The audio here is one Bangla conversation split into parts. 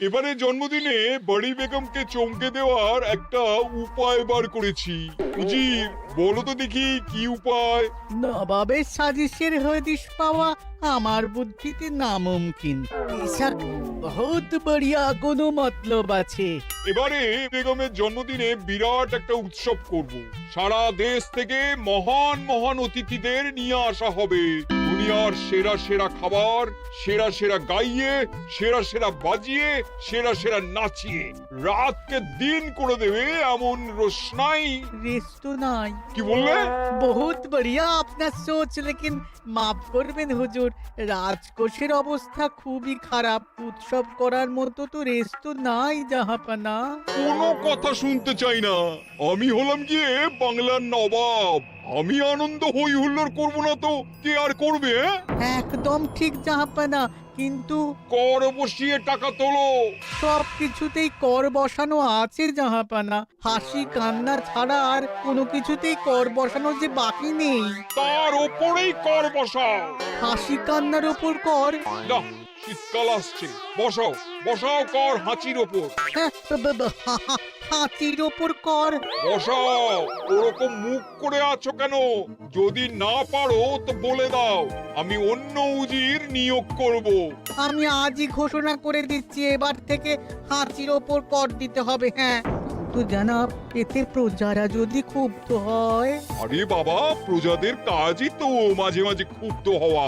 এবারে জন্মদিনে বড়ি বেগমকে চমকে দেওয়ার একটা উপায় বার করেছি। উজির, বলো তো দেখি কি উপায়? নবাবের সাজিশের হদিশ পাওয়া আমার বুদ্ধিতে নামুমকিন। বেশক বহুত বড়িয়া কোনো মতলব আছে। এবারে বেগমের জন্মদিনে বিরাট একটা উৎসব করব। সারা দেশ থেকে মহান মহান অতিথিদের নিয়ে আসা হবে। দুনিয়ার সেরা সেরা খাবার, সেরা সেরা গাইয়ে, সেরা সেরা বাজিয়ে, সেরা সেরা নাচিয়ে রাতকে দিন করে দেবে এমন রোশনাই। রেস্টো নাই। কি বললে? বহুত বড়িয়া আপনার সোচ, লেকিন মাফ করবেন হুজুর, রাজকোষের অবস্থা খুবই খারাপ। উৎসব করার মতো তো রেস্টো নাই জাহাপানা। কোনো কথা শুনতে চাই না। আমি হলাম গিয়ে বাংলার নবাব। আমি আনন্দ হই হুল্লোড় করবো না তো কে আর করবে? একদম ঠিক জাহাপানা, কিন্তু কর বসিয়ে টাকা তোলো। সব কিছুতেই কর বসানো আছে জাহাপানা। হাসি কান্না ছাড়া আর কোনো কিছুতেই কর বসানো যে বাকি নেই। তার ওপরেই কর বসাও। হাসি কান্নার ওপর কর? না, শীতকাল আসছে, বসাও বসাও কর হাঁচির ওপর। হ্যাঁ, হাতির ওপর কর? বসাও। ওরকম মুখ করে আছো কেন? যদি না পারো তো বলে দাও, আমি অন্য উজির নিয়োগ করব। আমি আজই ঘোষণা করে দিচ্ছি, এবার থেকে হাতির ওপর কর দিতে হবে। হ্যাঁ, তো জানাব, এতে প্রজারা যদি ক্ষুব্ধ হয়? আরে বাবা, প্রজাদের কাজই তো মাঝে মাঝে ক্ষুব্ধ হওয়া।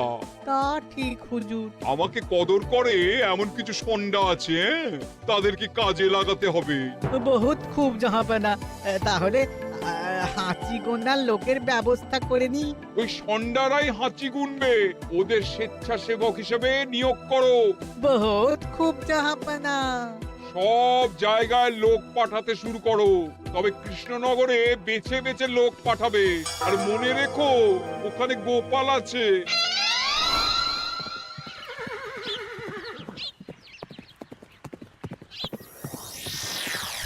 তা ঠিক হুজুর। আমাকে কদর করে এমন কিছু সন্ডা আছে, তাদেরকে কাজে লাগাতে হবে। বহুত খুব জাহাপানা। তাহলে হাঁচি গোনার লোকের ব্যবস্থা করে নি। ওই সন্ডারাই হাঁচি গুনবে। ওদের স্বেচ্ছাসেবক হিসেবে নিয়োগ করো। বহুত খুব জাহাপানা। সব জায়গায় লোক পাঠাতে শুরু করো। তবে কৃষ্ণনগরে বেছে বেছে লোক পাঠাবে। আর মনে রেখো, ওখানে গোপাল আছে।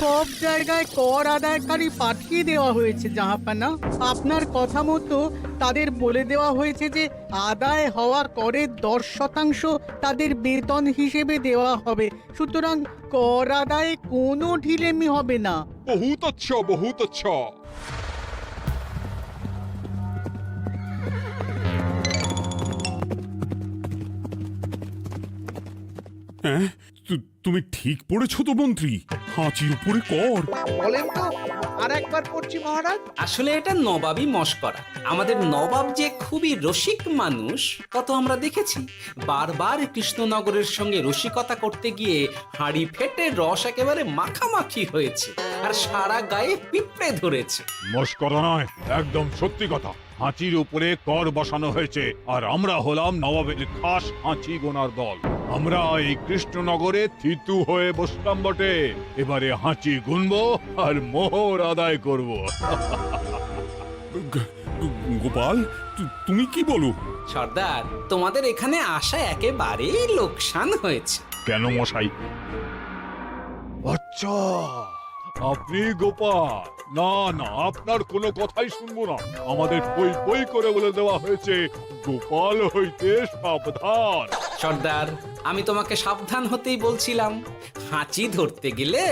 সব জায়গায় কর আদায়কারী পাঠিয়ে দেওয়া হয়েছে জাহাপানা। আপনার কথা মতো তাদের বলে দেওয়া হয়েছে যে আদায় হওয়া করের 10% তাদের বেতন হিসেবে দেওয়া হবে। সুতরাং কর আদায়ে কোনো ঢিলেমি হবে না। বহুত আচ্ছা, বহুত আচ্ছা। হ্যাঁ, তুমি ঠিক পড়েছো তো মন্ত্রী? হাঁচির উপরে কর? বলেন তো, আর একবার পড়ছি মহারাজ। আসলে এটা নবাবই মশকরা। আমাদের নবাব যে খুবই রসিক মানুষ তা তো আমরা দেখেছি। বারবার কৃষ্ণনগরের সঙ্গে রসিকতা করতে গিয়ে হাঁড়ি ফেটে রস একেবারে মাখামাখি হয়েছে, আর সারা গায়ে পিঁপড়ে ধরেছে। মশকরা নয়, একদম সত্যি কথা। হাঁচির উপরে কর বসানো হয়েছে, আর আমরা হলাম নবাবের খাস হাঁচি গোনার দল। আমরা এই কৃষ্ণনগরে থিতু হয়ে বসলাম বটে। এবারে হাঁচি গুনবো আর মোহর আদায় করব। গোপাল, তুমি কি বলো? সর্দার, তোমাদের এখানে আসা একেবারেই লোকসান হয়েছে। কেন মশাই? আচ্ছা, আপনি গোপাল? না না, আপনার কোনো কথাই শুনবো না। আমাদের বই বই করে বলে দেওয়া হয়েছে, গোপাল হইতে সাবধান। সর্দার, আমি তোমাকে সাবধান হতেই বলছিলাম। হাঁচি ধরতে গেলে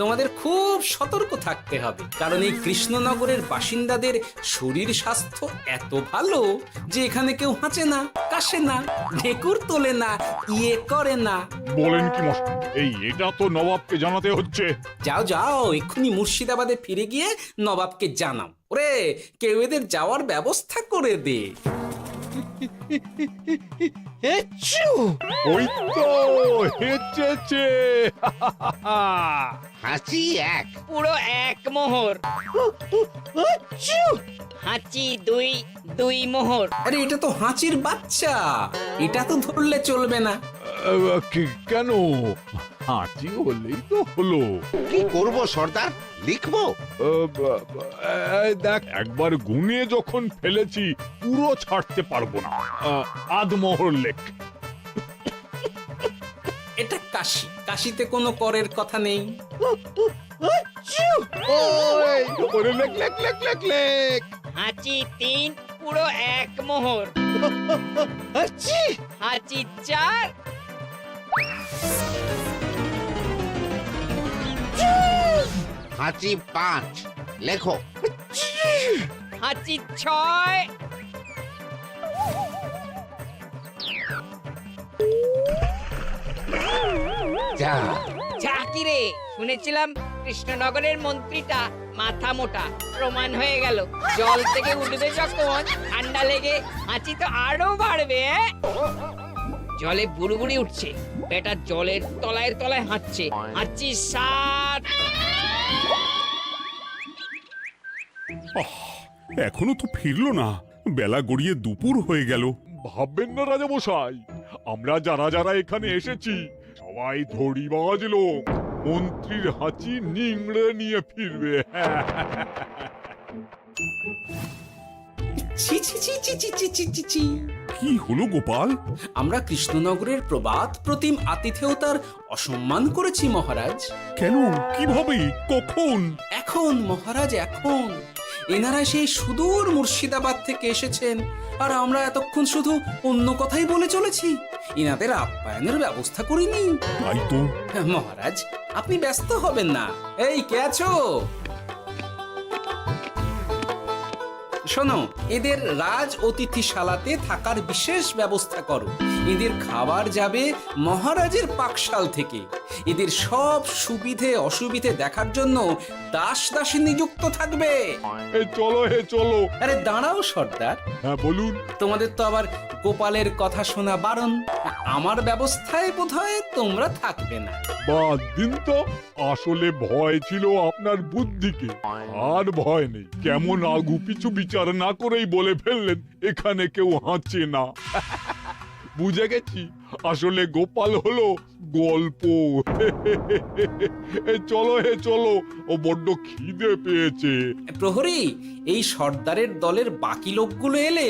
তোমাদের খুব সতর্ক থাকতে হবে, কারণ এই কৃষ্ণনগরের বাসিন্দাদের শরীর স্বাস্থ্য এত ভালো যে এখানে কেউ হাঁচে না, কাশে না, ঢেকুর তোলে না, ইয়ে করে না। বলেন কি মশাই? এটা তো নবাবকে জানাতে হচ্ছে। যাও যাও, এক্ষুনি মুর্শিদাবাদে ফিরে গিয়ে নবাবকে জানাও। ওরে, কেউ এদের যাওয়ার ব্যবস্থা করে দে। ওই তো হেঁচেছে। হাঁচি এক, পুরো এক মোহর। হাঁচি দুই, দুই মোহর। আরে, এটা তো হাঁচির বাচ্চা, এটা তো ধরলে চলবে না। কেন? হাঁচি হলেই তো হলো। কি করব সর্দার? লিখবো? দেখ, একবার গুনে যখন ফেলেছি পুরো ছাড়তে পারবো না। আধমোহর লেখ। এটা কাশি, কাশিতে কোনো করের কথা নেই। ওরে লেখ লেখ লেখ লেখ লেখ। হাঁচি তিন, পুরো এক মোহর। হাঁচি চার, হাঁচি 5, লেখো। হাঁচি 6, যা, যা কি রে, শুনেছিলাম কৃষ্ণনগরের মন্ত্রীটা মাথা মোটা, প্রমাণ হয়ে গেল। জল থেকে উঠবে যখন ঠান্ডা লেগে হাঁচি তো আরো বাড়বে। জলে বুড়বুড়ি উঠছে, বেটা জলের তলায় তলায় হাঁটছে। হাঁচি 7। এখনো তো ফিরলো না, বেলা গড়িয়ে দুপুর হয়ে গেল। ভাববেন না রাজামশাই, আমরা যারা যারা এখানে এসেছি সবাই ধড়িবাজ লোক। মন্ত্রীর হাঁচি নিংড়ে নিয়ে ফিরবে। ছি ছি ছি ছি ছি ছি ছি ছি ছি। কি হলো গোপাল? আমরা কৃষ্ণনগরের প্রবাদ প্রতিম আতিথেয়তার অসম্মান করেছি মহারাজ। কেন, কিভাবে, কখন? এখন মহারাজ, এখন এনারা সেই সুদূর মুর্শিদাবাদ থেকে এসেছেন, আর আমরা এতক্ষণ শুধু অন্য কথাই বলে চলেছি, এনাদের আপ্যায়নের ব্যবস্থা করিনি। তাই তো। মহারাজ, আপনি ব্যস্ত হবেন না। এই কে আছো? শোনো, এদের রাজ অতিথিশালাতে থাকার বিশেষ ব্যবস্থা করো। এদের খাবার যাবে মহারাজের পাকশাল থেকে। এদের সব সুবিধে অসুবিধে দেখার জন্য দাস দাসী নিযুক্ত থাকবে। চলো হে চলো। আরে দাঁড়াও সর্দার, হ্যাঁ বলুন। তোমাদের তো আবার গোপালের কথা শোনা বারণ। আমার ব্যবস্থায় বোধহয় তোমরা থাকবে না। বাদ দিন তো, আসলে ভয় ছিল আপনার বুদ্ধিকে, আর ভয় নেই। কেমন আগু পিছু বিচার না করেই বলে ফেললেন এখানে কেউ হাঁচে না। বুঝে গেছি, আসলে গোপাল হলো গল্প। চলো হে চলো, ও বড্ড খিদে পেয়েছে। প্রহরী, এই সর্দারের দলের বাকি লোকগুলো এলে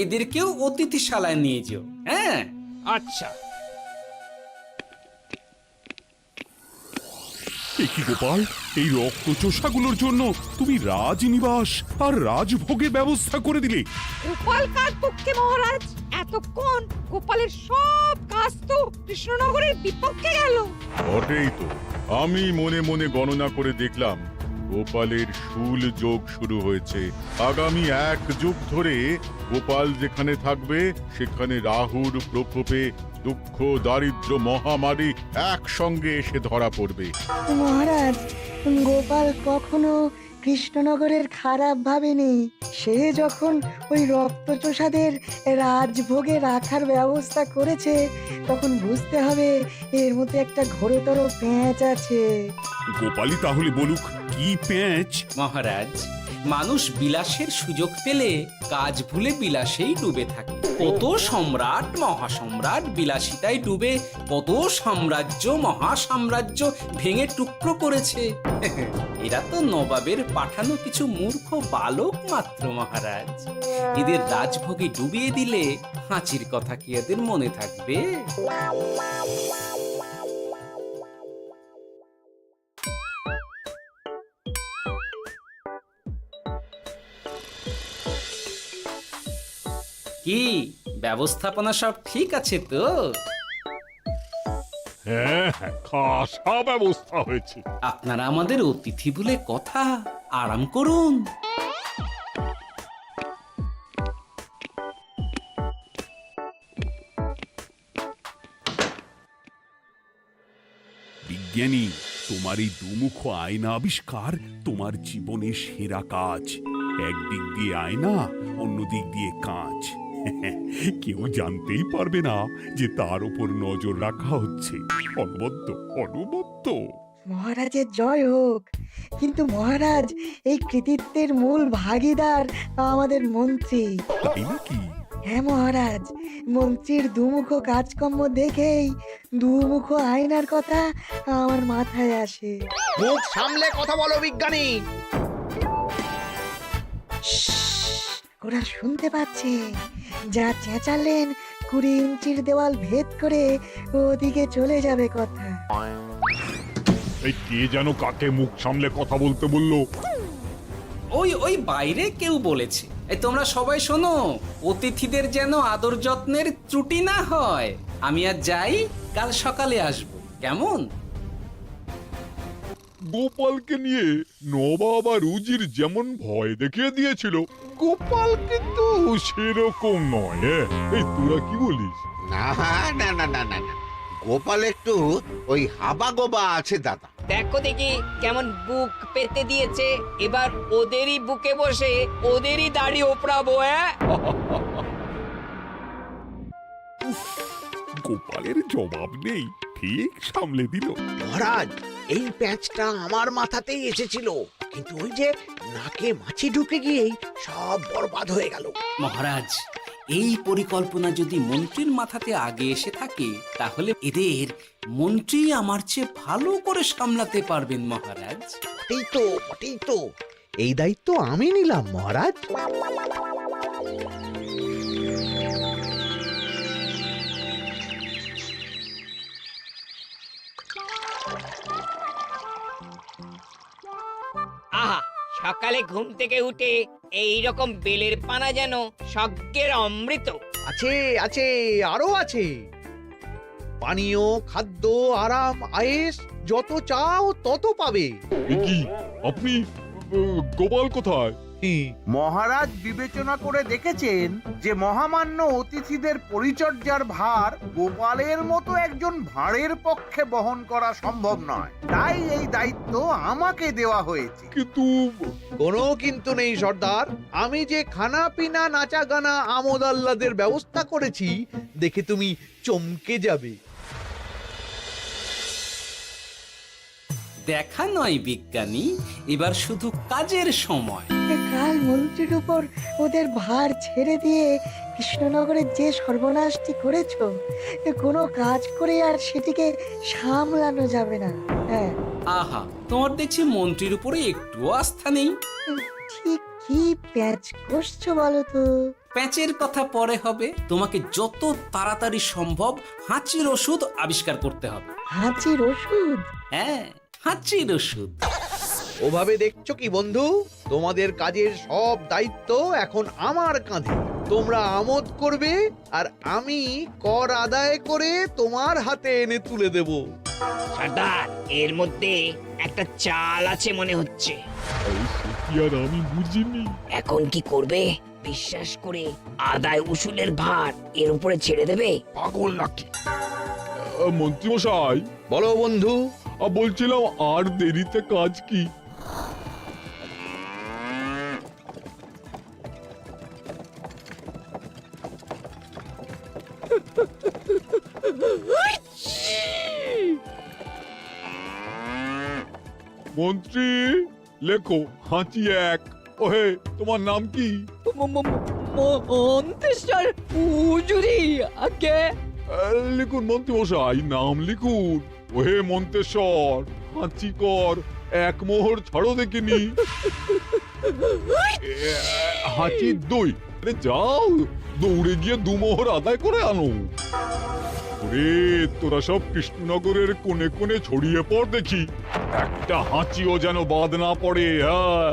এদেরকেও অতিথিশালায় নিয়ে যেও। হ্যাঁ, আচ্ছা। এ কি গোপাল, এই রক্তচোষাগুলোর জন্য তুমি রাজনিবাস আর রাজভোগের ব্যবস্থা করে দিলে? গোপাল কার পক্ষে মহারাজ? এতক্ষণ গোপালের সব কাজ তো কৃষ্ণনগরের বিপক্ষে গেল। বটেই তো, আমি মনে মনে গণনা করে দেখলাম গোপালের শুল যোগ শুরু হয়েছে। আগামী 1 যুগ ধরে গোপাল যেখানে থাকবে সেখানে রাহুর প্রকোপে দুঃখ দারিদ্র মহামারী একসঙ্গে এসে ধরা পড়বে। মহারাজ, গোপাল কখনো কৃষ্ণনগরের খারাপ ভাবেনি। সে যখন ওই রক্তচোষাদের রাজভোগে রাখার ব্যবস্থা করেছে, তখন বুঝতে হবে এর মধ্যে একটা ঘোরতর পেঁচ আছে। গোপালই তাহলে বলুক, কি পেঁচ? মহারাজ, মানুষ বিলাসের সুযোগ পেলে কাজ ভুলে বিলাসেই ডুবে থাকে। কত সম্রাট মহাসম্রাট বিলাসিতায় ডুবে কত সাম্রাজ্য মহাসাম্রাজ্য ভেঙে টুকরো করেছে। এরা তো নবাবের পাঠানো কিছু মূর্খ বালক মাত্র মহারাজ। এদের রাজভোগে ডুবিয়ে দিলে হাঁচির কথা কি এদের মনে থাকবে? কি ব্যবস্থাপনা সব ঠিক আছে তো? হ্যাঁ হ্যাঁ, খাসা ব্যবস্থা হয়েছে। আপনারা আমাদের অতিথি বলে কথা, আরাম করুন। বিজ্ঞানী, তোমার এই দুমুখ আয়না আবিষ্কার তোমার জীবনের সেরা কাজ। একদিক দিয়ে আয়না, অন্য দিক দিয়ে কাঁচ। কেউ জানতেই পারবে না যে তার উপর নজর রাখা হচ্ছে। অনবদ্য অনবদ্য। মহারাজের জয় হোক। কিন্তু মহারাজ, এই কৃতিত্বের মূল ভাগীদার আমাদের মন্ত্রী। তাই নাকি? হ্যাঁ মহারাজ, মন্ত্রীর দুমুখ কাজকর্ম দেখেই দুমুখ আয়নার কথা আমার মাথায় আসে। মুখ সামলে কথা বলো বিজ্ঞানী। ওরা শুনতে পাচ্ছে। যা চেঁচালেন 20 ইঞ্চির দেওয়াল ভেদ করে ওদিকে চলে যাবে কথা। এই কে যেন কাকে মুখ সামলে কথা বলতে বললো? ওই ওই বাইরে কেউ বলেছে। এই তোমরা সবাই শোনো, অতিথিদের যেন আদর যত্নের ত্রুটি না হয়। আমি আর যাই, কাল সকালে আসবো, কেমন? গোপালকে নিয়ে নবাব আর উজির যেমন ভয় দেখিয়ে দিয়েছিল, গোপাল কিন্তু সেরকম নয়। এই তোরা কি বলিস? না না না না না না, গোপাল একটু ওই হাবা গোবা আছে দাদা। দেখো দেখি কেমন বুক পেতে দিয়েছে, এবার ওদেরই বুকে বসে ওদেরই দাড়ি ওপরাবো। গোপালের জবাব নেই, ঠিক সামলে দিল। মহারাজ, এই প্যাঁচটা আমার মাথাতেই এসেছিল, কিন্তু ওই যে নাকে মাছি ঢুকে গিয়েই সব বরবাদ হয়ে গেল। মহারাজ, এই পরিকল্পনা যদি মন্ত্রীর মাথাতে আগে এসে থাকে, তাহলে এদের মন্ত্রী আমার চেয়ে ভালো করে সামলাতে পারবেন মহারাজ। বটেই তো, এই দায়িত্ব আমি নিলাম মহারাজ। আহা, সকালে ঘুম থেকে উঠে এই রকম বেলের পানা যেন স্বর্গের অমৃত। আছে আছে, আরো আছে। পানীয়, খাদ্য, আরাম, আয়েশ, যত চাও তত পাবে। এ কি, আপনি গোপাল কোথায়? মহারাজ বিবেচনা করে দেখেছেন যে মহামান্য অতিথিদের পরিচর্যার ভার গোপালের মতো একজন ভাঁড়ের পক্ষে বহন করা সম্ভব নয়, তাই এই দায়িত্ব আমাকে দেওয়া হয়েছে। কিন্তু কোনো কিন্তু নেই সর্দার, আমি যে খানা পিনা নাচা গানা আমোদ আহ্লাদের ব্যবস্থা করেছি দেখে তুমি চমকে যাবে। দেখা নয় বিজ্ঞানী, এবার শুধু কাজের সময়। কাল মন্ত্রীর উপর ওদের ভার ছেড়ে দিয়ে কৃষ্ণনগরের যে সর্বনাশটি করেছো, কোনো কাজ করে আর সেটিকে সামলানো যাবে না। হ্যাঁ, আহা, তোমার দেখছি মন্ত্রীর উপরে একটুও আস্থা নেই। ঠিক কি প্যাচ করছো বলো তো? প্যাচের কথা পরে হবে, তোমাকে যত তাড়াতাড়ি সম্ভব হাঁচির ওষুধ আবিষ্কার করতে হবে। হাঁচির ওষুধ? হ্যাঁ, হাঁচির ওষুধ। ওভাবে দেখছো কি বন্ধু, তোমাদের কাজের সব দায়িত্ব এখন আমার কাঁধে। তোমরা আমোদ করবে আর আমি কর আদায় করে তোমার হাতে এনে তুলে দেব। সর্দার, এর মধ্যে একটা চাল আছে মনে হচ্ছে। কি আর আমি বুঝিনি। এখন কি করবে? বিশ্বাস করে আদায় উসুলের ভার এর উপরে ছেড়ে দেবে? পাগল নাকি? মন্ত্রী মশাই, বলো বন্ধু। বলছিলাম আর দেরিতে কাজ কি? মন্ত্রী, লেখো হাঁচি এক। ওহে, তোমার নাম কি? মন্ত্রেশ্বর হুজুরি আগে। লিখুন মন্ত্রী মশাই, নাম লিখুন। ওহে মন্তেশ্বর, হাঁচি কর, এক মোহর ছাড়ো দেখিনি। হাঁচি দুই। আরে যাও, দৌড়ে গিয়ে দু মোহর আদায় করে আনো। ওরে, তোরা সব কৃষ্ণনগরের কোণে কোণে ছড়িয়ে পড় দেখি, একটা হাঁচিও যেন বাদ না পড়ে। হ্যাঁ,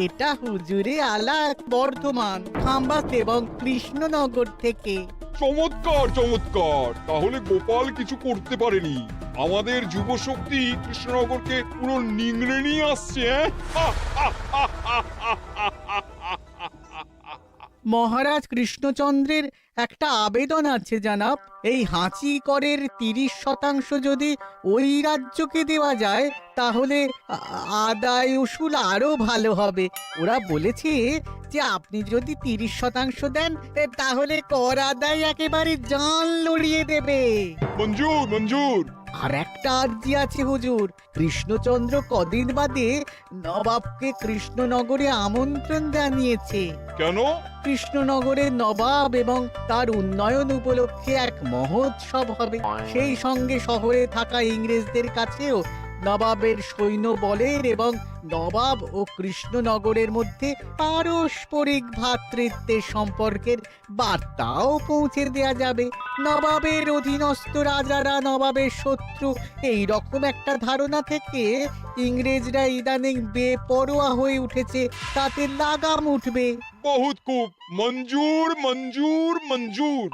এটা হুজুরে আলা বর্ধমান, খাম্বাস এবং কৃষ্ণনগর থেকে। চমৎকার চমৎকার। তাহলে গোপাল কিছু করতে পারেনি, আমাদের যুব শক্তি কৃষ্ণনগরকে পুরো নিংড়ে নিয়ে আসছে। মহারাজ কৃষ্ণচন্দ্রের একটা আবেদন আছে জানাব। এই হাঁচি করের 30% যদি ওই রাজ্যকে দেওয়া যায়, তাহলে আদায় উসুল আরো ভালো হবে। ওরা বলেছে যে আপনি যদি 30% দেন, তাহলে কর আদায় একেবারে জান লড়িয়ে দেবে। মঞ্জুর মঞ্জুর। আর একটা আর্জি আছে হুজুর, কৃষ্ণচন্দ্র কদিন বাদে নবাবকে কৃষ্ণনগরে আমন্ত্রণ জানিয়েছে। কেন? কৃষ্ণনগরের নবাব এবং তার উন্নয়ন উপলক্ষে এক মহোৎসব হবে। সেই সঙ্গে শহরে থাকা ইংরেজদের কাছেও নবাবের সৈন্য বলের এবং নবাব ও কৃষ্ণনগরের মধ্যে পারস্পরিক ভ্রাতৃত্বের সম্পর্কের বার্তাও পৌঁছে দেয়া যাবে। নবাবের অধীনস্থ রাজারা নবাবের শত্রু, এই রকম একটা ধারণা থেকে ইংরেজরা ইদানিং বেপরোয়া হয়ে উঠেছে, তাতে লাগাম উঠবে। বহুত খুব মঞ্জুর মঞ্জুর মঞ্জুর।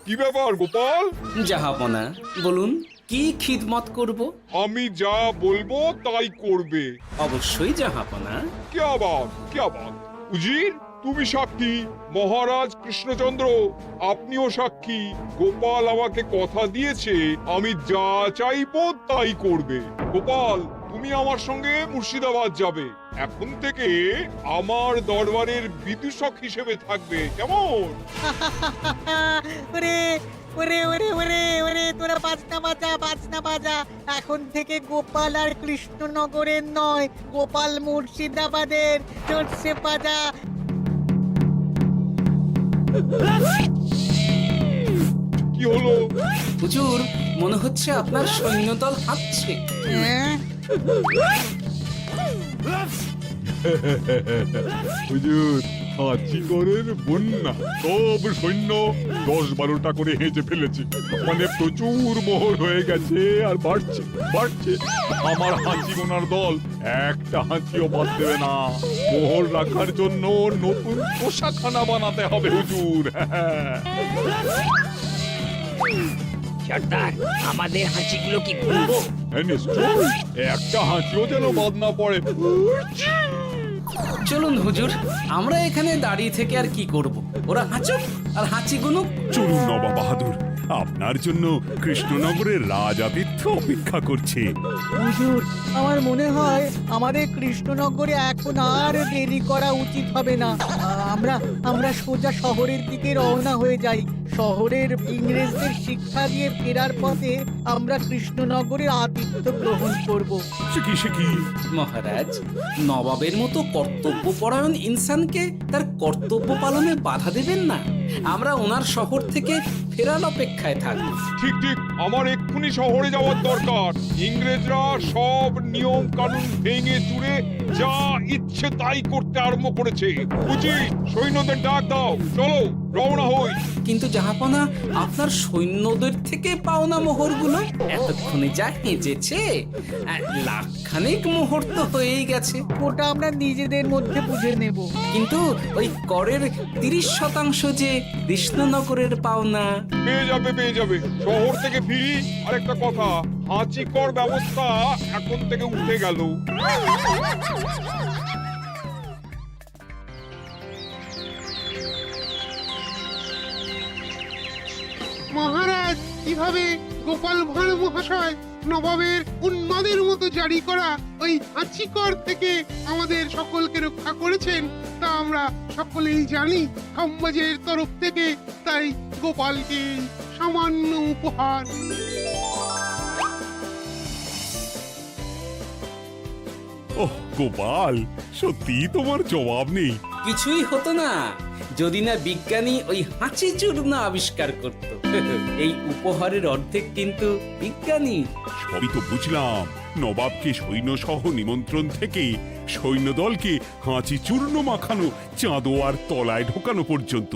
কি ব্যাপার গোপাল? জাহাপনা বলুন, কি খিদমত করব? আমি যা বলবো তাই করবে। অবশ্যই জাহাপনা। क्या बात উজির, তুমি সাক্ষী, মহারাজ কৃষ্ণচন্দ্র আপনিও সাক্ষী। গোপাল আমাকে কথা দিয়েছে আমি যা চাইবো তাই করবে। গোপাল, তুমি আমার সঙ্গে মুর্শিদাবাদ যাবে। এখন থেকে আমার দরবারের বিদূষক হিসেবে থাকবে, কেমন? ওরে ওরে ওরে ওরে ওরে তোরা বাজনা বাজা। এখন থেকে গোপাল আর কৃষ্ণনগরের নয়, গোপাল মুর্শিদাবাদের। চলছে বাজা। কি হলো? হুজুর, মনে হচ্ছে আপনার সৈন্যদল হাঁটছে। হ্যাঁ? হুজুর, হাঁচিগড়ের বন্যা সব সৈন্য 10-12টা করে হেঁচে ফেলেছে। মানে প্রচুর মোহর হয়ে গেছে আর বাড়ছে বাড়ছে। আমার হাঁচি গোনার দল একটা হাঁচিও বাদ দেবে না। মোহর রাখার জন্য নতুন পোশাকখানা বানাতে হবে হুজুর। সর্দার, আমাদের হাঁচিগুলো কি খুলবো? হ্যাঁ, নিশ্চয়ই। একটা হাঁচিও যেন বাদ না পড়ে। চলুন হুজুর, আমরা এখানে দাঁড়িয়ে থেকে আর কি করব? ওরা হাঁচুক আর হাঁচি গুনুক। চলুন নবাব বাহাদুর, আপনার জন্য কৃষ্ণনগরের রাজাতীর্থ অপেক্ষা করছে। হুজুর, আমার মনে হয় আমাদের কৃষ্ণনগরে এখন আর দেরি করা উচিত হবে না। আমরা সোজা শহরের দিকে রওনা হয়ে যাই। শহরের ইংরেজদের শিক্ষা দিয়ে ফেরার পথে আমরা কৃষ্ণনগরের আতিথ্য গ্রহণ করব। সে কি? মহারাজ, নবাবের মতো কর্তব্যপরায়ণ ইনসানকে তার কর্তব্য পালনে বাধা দেবেন না। আমরা ওনার শহর থেকে ফেরার অপেক্ষায় থাকব। ঠিক ঠিক, আমার এক্ষুনি শহরে যাওয়ার দরকার। ইংরেজরা সব নিয়ম কানুন ভেঙে চুরে যা ইচ্ছে তাই করতে আরম্ভ করেছে। উচিত সৈন্যদের ডাক দাও, চলো রওনা হই। কিন্তু জাহাপনা, আপনার সৈন্যদের থেকে পাওনা মোহরগুলো এতক্ষণে যা হেঁচেছে, লাখখানেক মোহর তো হয়েই গেছে। ওটা আমরা নিজেদের মধ্যে বুঝে নেব। কিন্তু ওই করের 30% যে কৃষ্ণনগরের পাওনা। পেয়ে যাবে। শহর থেকে ফিরি। আরেকটা কথা, হাঁচিকর ব্যবস্থা এখন থেকে উঠে গেল। মহারাজ, কিভাবে গোপাল ভাঁড় মহাশয় নবাবের উন্মাদের মতো জারি করা ওই হাঁচিকর থেকে আমাদের সকলকে রক্ষা করেছেন তা আমরা সকলেই জানি। খাম্বাজের তরফ থেকে তাই গোপালকে সামান্য উপহার। ওহ গোপাল, সত্যি তোমার জবাব নেই। কিছুই হতো না যদি না বিজ্ঞানী ওই হাঁচি চূর্ণ আবিষ্কার করত। এই উপহারের অর্ধেক কিন্তু বিজ্ঞানী। সবই তো বুঝলাম, নবাবকে সৈন্য সহ নিমন্ত্রণ থেকে সৈন্যদলকে হাঁচি চূর্ণ মাখানো চাঁদোয়ার তলায় ঢোকানো পর্যন্ত।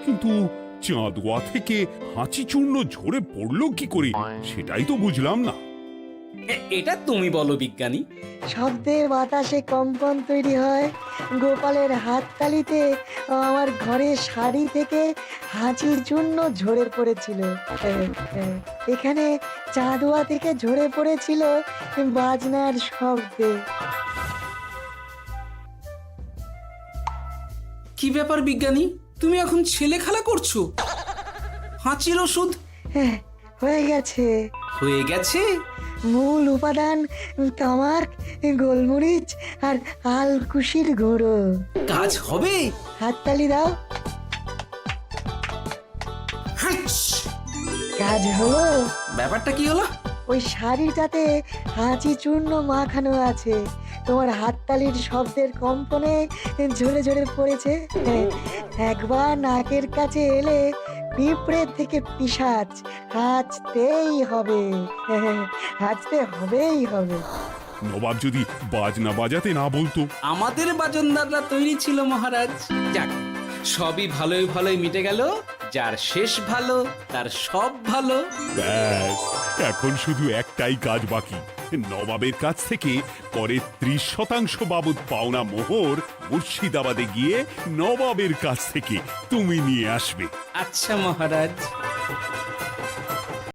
কিন্তু চাঁদোয়া থেকে হাঁচি চূর্ণ ঝরে পড়লো কি করে, সেটাই তো বুঝলাম না। এটা তুমি বলো বিজ্ঞানী। শব্দে বাতাসে কম্পন তৈরি হয়। গোপালের হাততালিতে আমার ঘরের শাড়ি থেকে হাঁচির জন্য ঝরে পড়েছিল। এখানে চাঁদোয়া থেকে ঝরে পড়েছিল বাজনার শব্দে। কি ব্যাপার বিজ্ঞানী, তুমি এখন ছেলে খেলা করছো? হাঁচির ওষুধ হয়ে গেছে। হয়ে গেছে? মূল উপাদান তামাক, গোলমরিচ আর আলকুশির গুঁড়ো। কাজ হবে? হাততালি দাও। কাজ হলো। ব্যাপারটা কি হলো? ওই শাড়িটাতে হাঁচি চূর্ণ মাখানো আছে, তোমার হাততালির শব্দের কম্পনে ঝরে ঝরে পড়েছে। একবার নাকের কাছে এলে পিঁপড়ে থেকে পিশাচ হাঁচতেই হবে, হাঁচতে হবেই হবে। নবাব যদি বাজনা বাজাতে না বলতো। আমাদের বাজনদাররা তৈরি ছিল মহারাজ। যাক, সবই ভালোই ভালোই মিটে গেল। যার শেষ ভালো তার সব ভালো। ব্যাস, এখন শুধু একটাই কাজ বাকি। নবাবের কাছ থেকে করের 30% বাবদ পাওনা মোহর মুর্শিদাবাদে গিয়ে নবাবের কাছ থেকে তুমি নিয়ে আসবে। আচ্ছা মহারাজ।